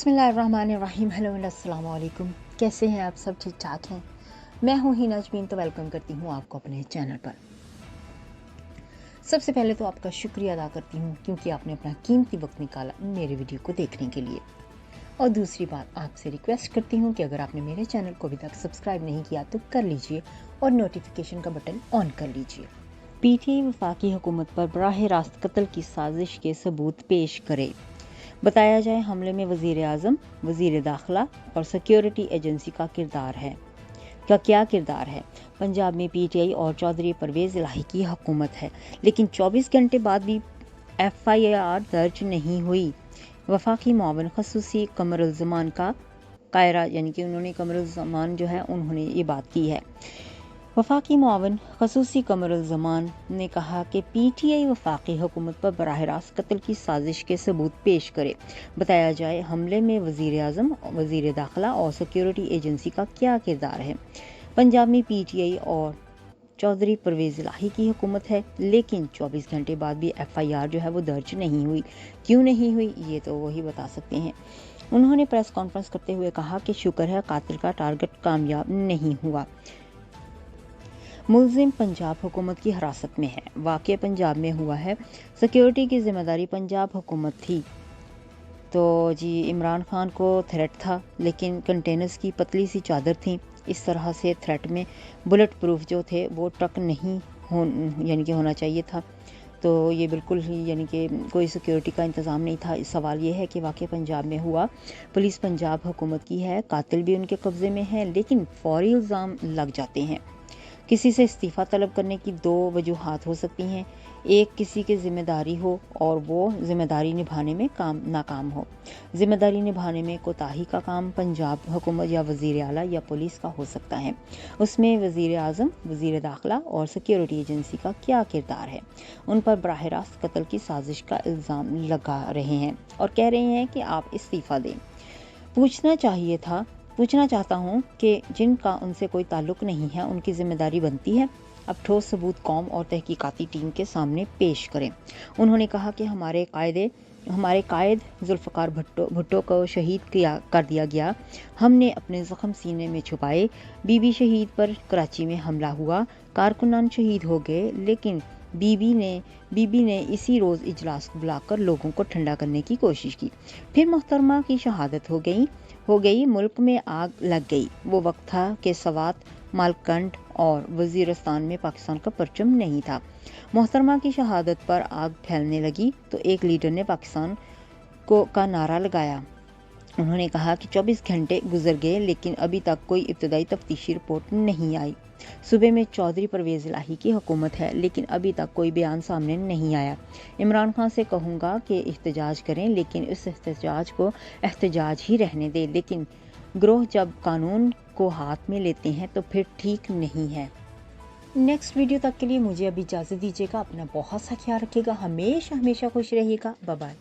बिस्मिल्लाहिर्रहमानिर्रहीम। Hello and अस्सलाम वालेकुम। कैसे हैं आप सब? ठीक ठाक हैं? मैं हूं ही नजमीन, तो वेलकम करती हूं आपको अपने चैनल पर। सबसे पहले तो आपका शुक्रिया अदा करती हूं क्योंकि आपने अपना कीमती वक्त निकाला मेरे वीडियो को देखने के लिए। और दूसरी बात, आपसे रिक्वेस्ट करती हूं कि अगर आपने मेरे चैनल को अभी तक सब्सक्राइब नहीं किया तो कर लीजिए और नोटिफिकेशन का बटन ऑन कर लीजिए। पीटीआई वफाकी हुकूमत पर बराह रास्त कत्ल की साजिश के सबूत पेश करे। बताया जाए हमले में वज़ीर आज़म, वज़ीर दाखिला और सिक्योरिटी एजेंसी का क्या किरदार है। पंजाब में पीटीआई और चौधरी परवेज़ इलाही की हुकूमत है, लेकिन 24 घंटे बाद भी FIR दर्ज नहीं हुई। वफाकी मुआविन खसूसी कमरुज़्ज़मान का कायरा, यानी कि कमरुज़्ज़मान जो है उन्होंने ये बात की है। वफाकी मुआविन खसूसी कमरुज़्ज़मान ने कहा कि पीटीआई वफाकी हुकूमत पर बराह रास्त कत्ल की साजिश के सबूत पेश करे। बताया जाए हमले में वज़ीर आज़म, वज़ीर दाखिला और सिक्योरिटी एजेंसी का क्या किरदार है। पंजाब में पीटीआई और चौधरी परवेज़ इलाही की हुकूमत है, लेकिन 24 घंटे बाद भी FIR जो है वो दर्ज नहीं हुई। क्यों नहीं हुई ये तो वही बता सकते हैं। उन्होंने प्रेस कॉन्फ्रेंस करते हुए कहा कि शुक्र है कातिल का टारगेट कामयाब नहीं हुआ। मुलजिम पंजाब हुकूमत की हिरासत में है। वाक़या पंजाब में हुआ है। सिक्योरिटी की जिम्मेदारी पंजाब हुकूमत थी। तो जी इमरान खान को थ्रेट था, लेकिन कंटेनर्स की पतली सी चादर थी। इस तरह से थ्रेट में बुलेट प्रूफ जो थे वो ट्रक नहीं होना चाहिए था। तो ये बिल्कुल ही यानी कि कोई सिक्योरिटी का इंतज़ाम नहीं था। सवाल ये है कि वाक़या पंजाब में हुआ, पुलिस पंजाब हुकूमत की है, कातिल भी उनके कब्ज़े में है, लेकिन फौरी इल्ज़ाम लग जाते हैं। किसी से इस्तीफ़ा तलब करने की दो वजूहात हो सकती हैं। एक, किसी की ज़िम्मेदारी हो और वो ज़िम्मेदारी निभाने में नाकाम हो। ज़िम्मेदारी निभाने में कोताही का काम पंजाब हुकूमत या वज़ीर आला या पुलिस का हो सकता है। उसमें वज़ीर आज़म, वज़ीर दाखिला और सिक्योरिटी एजेंसी का क्या किरदार है। उन पर बराह रास्त कत्ल की साजिश का इल्ज़ाम लगा रहे हैं और कह रहे हैं कि आप इस्तीफ़ा दें। पूछना चाहता हूँ कि जिनका उनसे कोई ताल्लुक नहीं है उनकी जिम्मेदारी बनती है अब ठोस सबूत कौम और तहकीकाती टीम के सामने पेश करें। उन्होंने कहा कि हमारे कायद जुल्फ़िकार भुट्टो को शहीद कर दिया गया। हमने अपने ज़ख्म सीने में छुपाए। बीबी शहीद पर कराची में हमला हुआ, कारकुनान शहीद हो गए, लेकिन बीबी ने इसी रोज़ इजलास बुलाकर लोगों को ठंडा करने की कोशिश की। फिर मोहतरमा की शहादत हो गई, मुल्क में आग लग गई। वो वक्त था कि सवात, मालकंड और वज़ीरिस्तान में पाकिस्तान का परचम नहीं था। मोहतरमा की शहादत पर आग फैलने लगी तो एक लीडर ने पाकिस्तान का नारा लगाया। उन्होंने कहा कि 24 घंटे गुजर गए लेकिन अभी तक कोई इब्तदाई तफ्तीशी रिपोर्ट नहीं आई। सूबे में चौधरी परवेज़ इलाही की हुकूमत है, लेकिन अभी तक कोई बयान सामने नहीं आया। इमरान खान से कहूँगा कि एहतजाज करें, लेकिन इस एहतजाज को एहतजाज ही रहने दें। लेकिन गिरोह जब कानून को हाथ में लेते हैं तो फिर ठीक नहीं है। नेक्स्ट वीडियो तक के लिए मुझे अभी इजाज़त दीजिएगा। अपना बहुत सा ख्याल रखिएगा। हमेशा खुश रहिएगा। Bye bye.